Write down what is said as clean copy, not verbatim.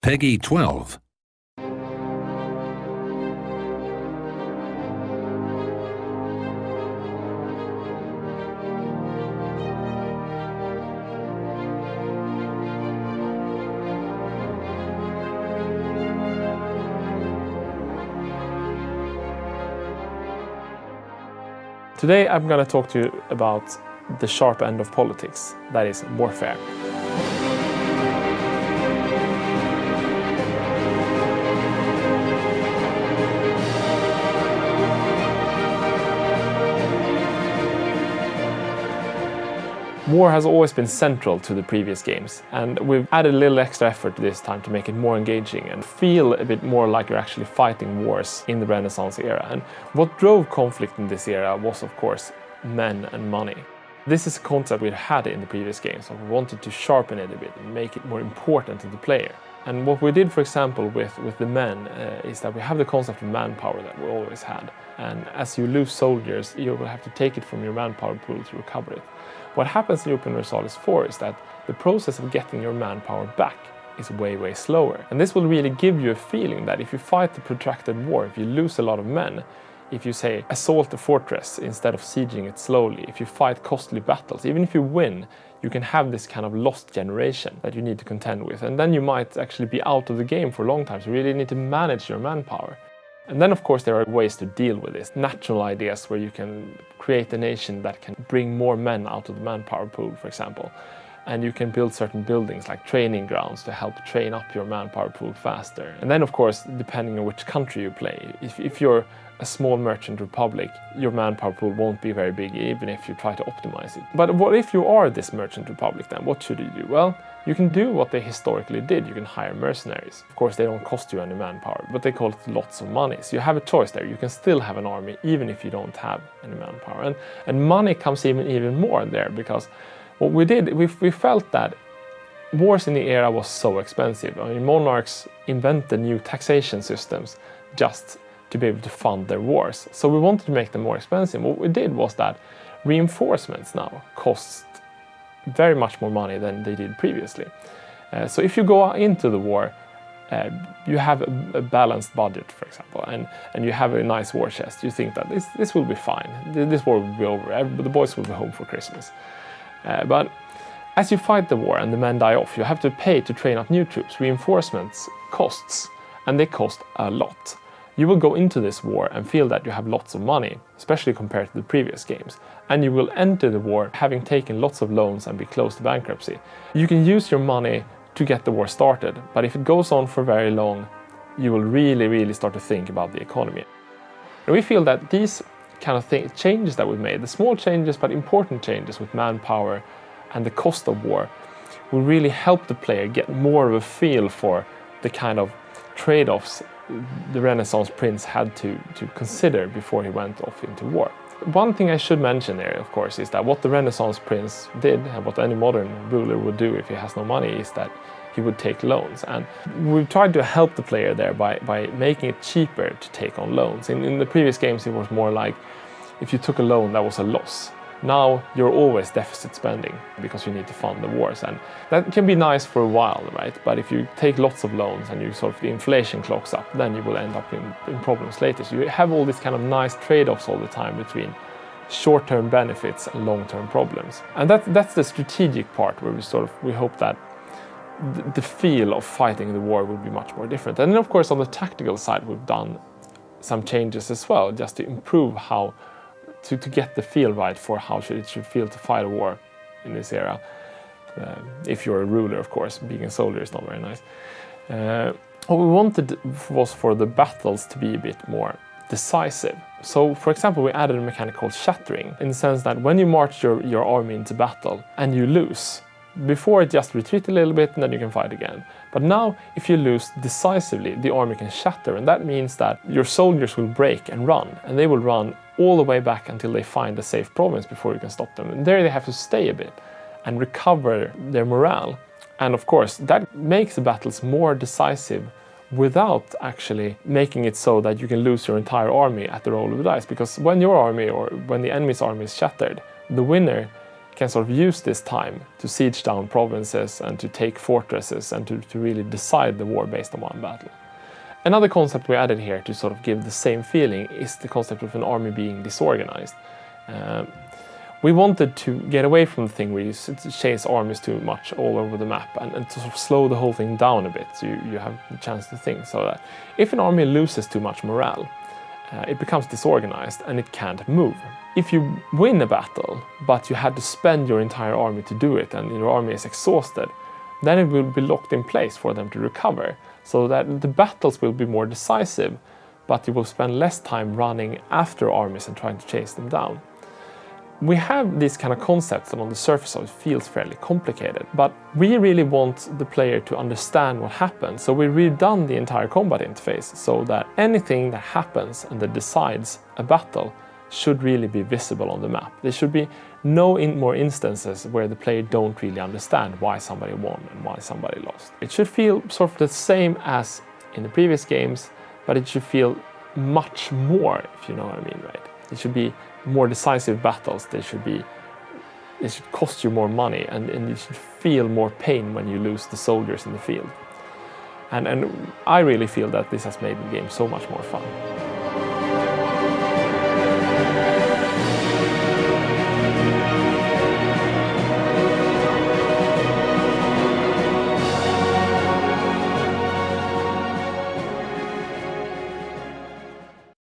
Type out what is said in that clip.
Peggy 12. Today I'm going to talk to you about the sharp end of politics, that is warfare. War has always been central to the previous games, and we've added a little extra effort this time to make it more engaging and feel a bit more like you're actually fighting wars in the Renaissance era. And what drove conflict in this era was, of course, men and money. This is a concept we'd had in the previous games, so we wanted to sharpen it a bit and make it more important to the player. And what we did, for example, with the men is that we have the concept of manpower that we always had. And as you lose soldiers, you will have to take it from your manpower pool to recover it. What happens in Europa Universalis 4 is that the process of getting your manpower back is way slower. And this will really give you a feeling that if you fight a protracted war, if you lose a lot of men, if you say assault a fortress instead of sieging it slowly, if you fight costly battles, even if you win, you can have this kind of lost generation that you need to contend with. And then you might actually be out of the game for a long time, so you really need to manage your manpower. And then, of course, there are ways to deal with this. Natural ideas where you can create a nation that can bring more men out of the manpower pool, for example. And you can build certain buildings like training grounds to help train up your manpower pool faster. And then, of course, depending on which country you play, if you're a small merchant republic, your manpower pool won't be very big even if you try to optimize it. But what if you are this merchant republic then? What should you do? Well, you can do what they historically did. You can hire mercenaries. Of course, they don't cost you any manpower, but they cost lots of money. So you have a choice there. You can still have an army even if you don't have any manpower. And money comes even more there, because what we did, we felt that wars in the era was so expensive. I mean, monarchs invented new taxation systems just to be able to fund their wars. So we wanted to make them more expensive. What we did was that reinforcements now cost very much more money than they did previously. So if you go into the war, you have a balanced budget, for example, and you have a nice war chest. You think that this will be fine. This war will be over. The boys will be home for Christmas. But as you fight the war and the men die off, you have to pay to train up new troops. Reinforcements costs, and they cost a lot. You will go into this war and feel that you have lots of money, especially compared to the previous games. And you will enter the war having taken lots of loans and be close to bankruptcy. You can use your money to get the war started, but if it goes on for very long, you will really start to think about the economy. And we feel that these kind of changes that we've made, the small changes but important changes with manpower and the cost of war, will really help the player get more of a feel for the kind of trade-offs the Renaissance prince had to consider before he went off into war. One thing I should mention there, of course, is that what the Renaissance prince did, and what any modern ruler would do if he has no money, is that he would take loans. And we've tried to help the player there by making it cheaper to take on loans. In the previous games, it was more like if you took a loan, that was a loss. Now you're always deficit spending because you need to fund the wars, and that can be nice for a while, right? But if you take lots of loans and the inflation clocks up, then you will end up in problems later. So you have all these kind of nice trade-offs all the time between short-term benefits and long-term problems. And that's the strategic part where we hope that the feel of fighting the war will be much more different. And then, of course, on the tactical side, we've done some changes as well, just to improve how to get the feel right for how it should feel to fight a war in this era. If you're a ruler, of course, being a soldier is not very nice. What we wanted was for the battles to be a bit more decisive. So, for example, we added a mechanic called shattering, in the sense that when you march your army into battle and you lose, before it just retreat a little bit and then you can fight again. But now, if you lose decisively, the army can shatter, and that means that your soldiers will break and run, and they will run all the way back until they find a safe province before you can stop them. And there they have to stay a bit and recover their morale. And of course, that makes the battles more decisive without actually making it so that you can lose your entire army at the roll of the dice. Because when your army or when the enemy's army is shattered, the winner can sort of use this time to siege down provinces and to take fortresses and to really decide the war based on one battle. Another concept we added here to sort of give the same feeling is the concept of an army being disorganized. We wanted to get away from the thing where you chase armies too much all over the map and to sort of slow the whole thing down a bit so you have the chance to think, so that if an army loses too much morale, it becomes disorganized and it can't move. If you win a battle, but you had to spend your entire army to do it and your army is exhausted, then it will be locked in place for them to recover, so that the battles will be more decisive, but you will spend less time running after armies and trying to chase them down. We have these kind of concepts that on the surface of it feels fairly complicated, but we really want the player to understand what happens, so we redone the entire combat interface so that anything that happens and that decides a battle should really be visible on the map. There should be no more instances where the player don't really understand why somebody won and why somebody lost. It should feel sort of the same as in the previous games, but it should feel much more, if you know what I mean, right? It should be more decisive battles. They should cost you more money, and you should feel more pain when you lose the soldiers in the field. And I really feel that this has made the game so much more fun.